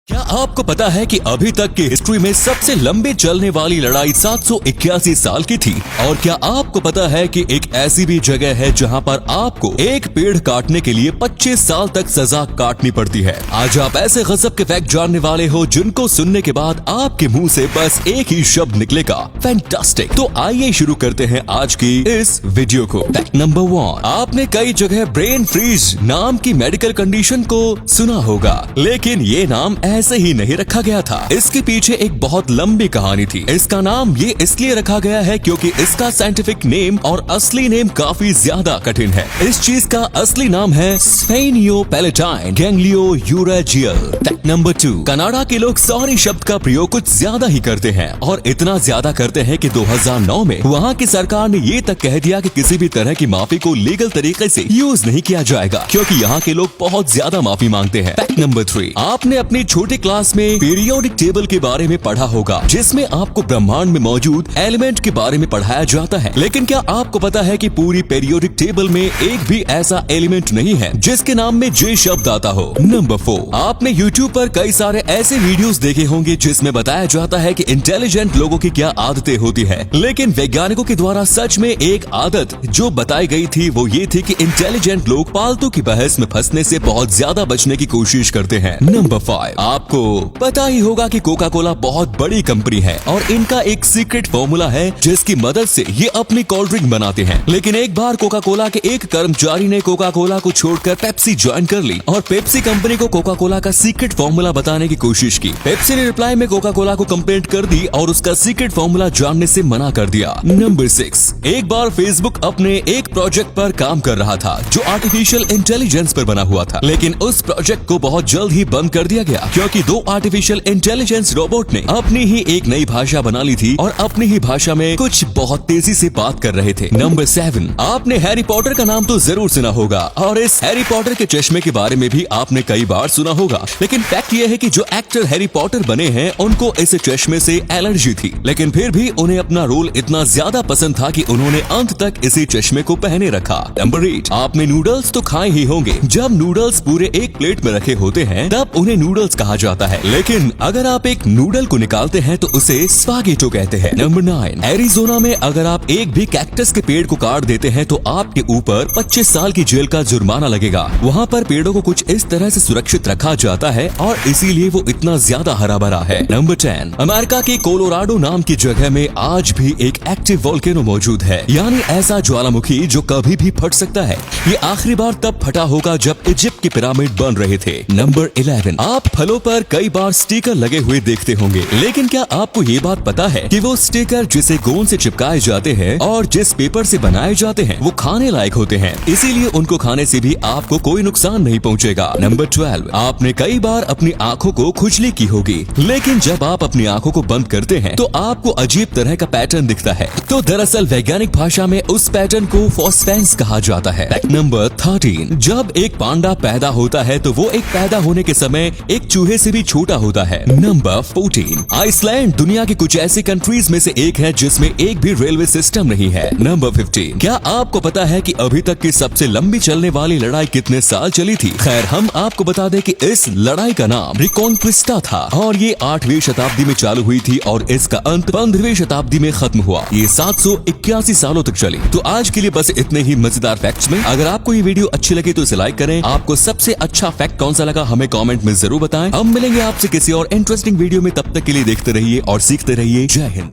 क्या आपको पता है कि अभी तक की हिस्ट्री में सबसे लंबी चलने वाली लड़ाई 781 साल की थी? और क्या आपको पता है कि एक ऐसी भी जगह है जहां पर आपको एक पेड़ काटने के लिए 25 साल तक सजा काटनी पड़ती है? आज आप ऐसे गजब के फैक्ट जानने वाले हो जिनको सुनने के बाद आपके मुंह से बस एक ही शब्द निकलेगा, फैंटास्टिक। तो आइए शुरू करते हैं आज की इस वीडियो को। फैक्ट नंबर 1, आपने कई जगह ब्रेन फ्रीज नाम की मेडिकल कंडीशन को सुना होगा, लेकिन ये नाम ऐसे ही नहीं रखा गया था। इसके पीछे एक बहुत लंबी कहानी थी। इसका नाम ये इसलिए रखा गया है क्योंकि इसका साइंटिफिक नेम और असली नेम काफी ज्यादा कठिन है। इस चीज का असली नाम है स्फेनियोपैलेटाइन गैंग्लियोयूरेजियल। फैक्ट नंबर 2, कनाडा के लोग सॉरी शब्द का प्रयोग कुछ ज्यादा ही करते हैं और इतना ज्यादा करते हैं कि 2009 में वहाँ की सरकार ने ये तक कह दिया कि किसी भी तरह की माफी को लीगल तरीके से यूज नहीं किया जाएगा क्योंकि यहाँ के लोग बहुत ज्यादा माफी मांगते हैं। फैक्ट नंबर 3, आपने अपनी छोटी क्लास में पीरियोडिक टेबल के बारे में पढ़ा होगा जिसमें आपको ब्रह्मांड में मौजूद एलिमेंट के बारे में पढ़ाया जाता है। लेकिन क्या आपको पता है कि पूरी पीरियोडिक टेबल में एक भी ऐसा एलिमेंट नहीं है जिसके नाम में जे शब्द आता हो? नंबर 4, आपने YouTube पर कई सारे ऐसे वीडियोस देखे होंगे जिसमें बताया जाता है कि इंटेलिजेंट लोगों की क्या आदतें होती है, लेकिन वैज्ञानिकों के द्वारा सच में एक आदत जो बताई गई थी वो ये थी कि इंटेलिजेंट लोग पालतू की बहस में फंसने से बहुत ज्यादा बचने की कोशिश करते हैं। नंबर 5, आपको पता ही होगा कि कोका कोला बहुत बड़ी कंपनी है और इनका एक सीक्रेट फॉर्मूला है जिसकी मदद से ये अपनी कोल्ड ड्रिंक बनाते हैं। लेकिन एक बार कोका कोला के एक कर्मचारी ने कोका कोला को छोड़कर पेप्सी ज्वाइन कर ली और पेप्सी कंपनी को कोका कोला का सीक्रेट फॉर्मूला बताने की कोशिश की। पेप्सी ने रिप्लाई में कोका कोला को कंप्लेंट कर दी और उसका सीक्रेट फॉर्मूला जानने से मना कर दिया। नंबर 6, एक बार फेसबुक अपने एक प्रोजेक्ट पर काम कर रहा था जो आर्टिफिशियल इंटेलिजेंस पर बना हुआ था, लेकिन उस प्रोजेक्ट को बहुत जल्द ही बंद कर दिया गया क्योंकि दो आर्टिफिशियल इंटेलिजेंस रोबोट ने अपनी ही एक नई भाषा बना ली थी और अपनी ही भाषा में कुछ बहुत तेजी से बात कर रहे थे। नंबर 7, आपने हैरी पॉटर का नाम तो जरूर सुना होगा और इस हैरी पॉटर के चश्मे के बारे में भी आपने कई बार सुना होगा, लेकिन फैक्ट ये है कि जो एक्टर हैरी पॉटर बने हैं उनको इस चश्मे से एलर्जी थी, लेकिन फिर भी उन्हें अपना रोल इतना ज्यादा पसंद था कि उन्होंने अंत तक इसी चश्मे को पहने रखा। नंबर 8, आपने नूडल्स तो खाए ही होंगे। जब नूडल्स पूरे एक प्लेट में रखे होते हैं तब उन्हें नूडल्स कहा जाता है, लेकिन अगर आप एक नूडल को निकालते हैं तो उसे स्पागेटो कहते हैं। नंबर 9, एरिज़ोना में अगर आप एक भी कैक्टस के पेड़ को काट देते हैं तो आपके ऊपर 25 साल की जेल का जुर्माना लगेगा। वहाँ पर पेड़ों को कुछ इस तरह से सुरक्षित रखा जाता है और इसीलिए वो इतना ज्यादा हरा भरा है। नंबर 10, अमेरिका के कोलोराडो नाम की जगह में आज भी एक एक्टिव वोल्केनो मौजूद है, यानी ऐसा ज्वालामुखी जो कभी भी फट सकता है। ये आखिरी बार तब फटा होगा जब इजिप्ट के पिरामिड बन रहे थे। नंबर 11, आप फलों पर कई बार स्टिकर लगे हुए देखते होंगे, लेकिन क्या आपको ये बात पता है कि वो स्टिकर जिसे गोंद से चिपकाए जाते हैं और जिस पेपर से बनाए जाते हैं वो खाने लायक होते हैं, इसीलिए उनको खाने से भी आपको कोई नुकसान नहीं पहुंचेगा। नंबर 12, आपने कई बार अपनी आंखों को खुजली की होगी, लेकिन जब आप अपनी आंखों को बंद करते हैं तो आपको अजीब तरह का पैटर्न दिखता है। तो दरअसल वैज्ञानिक भाषा में उस पैटर्न को फॉस्फेंस कहा जाता है। नंबर 13, जब एक पांडा पैदा होता है तो वो एक पैदा होने के समय एक चूहे से भी छोटा होता है। नंबर 14, आइसलैंड दुनिया की कुछ ऐसी कंट्रीज में से एक है जिसमें एक भी रेलवे सिस्टम नहीं है। नंबर 15, क्या आपको पता है कि अभी तक की सबसे लंबी चलने वाली लड़ाई कितने साल चली थी? खैर, हम आपको बता दें कि इस लड़ाई का नाम रिकॉन्क्विस्टा था और ये 8वीं शताब्दी में चालू हुई थी और इसका अंत 15वीं शताब्दी में खत्म हुआ। ये 781 सालों तक चली। तो आज के लिए बस इतने ही मजेदार फैक्ट्स में। अगर आपको ये वीडियो अच्छी लगी तो इसे लाइक करें। आपको सबसे अच्छा फैक्ट कौन सा लगा हमें कमेंट में जरूर बताएं। हम मिलेंगे आपसे किसी और इंटरेस्टिंग वीडियो में, तब तक के लिए देखते रहिए और सीखते रहिए। जय हिंद।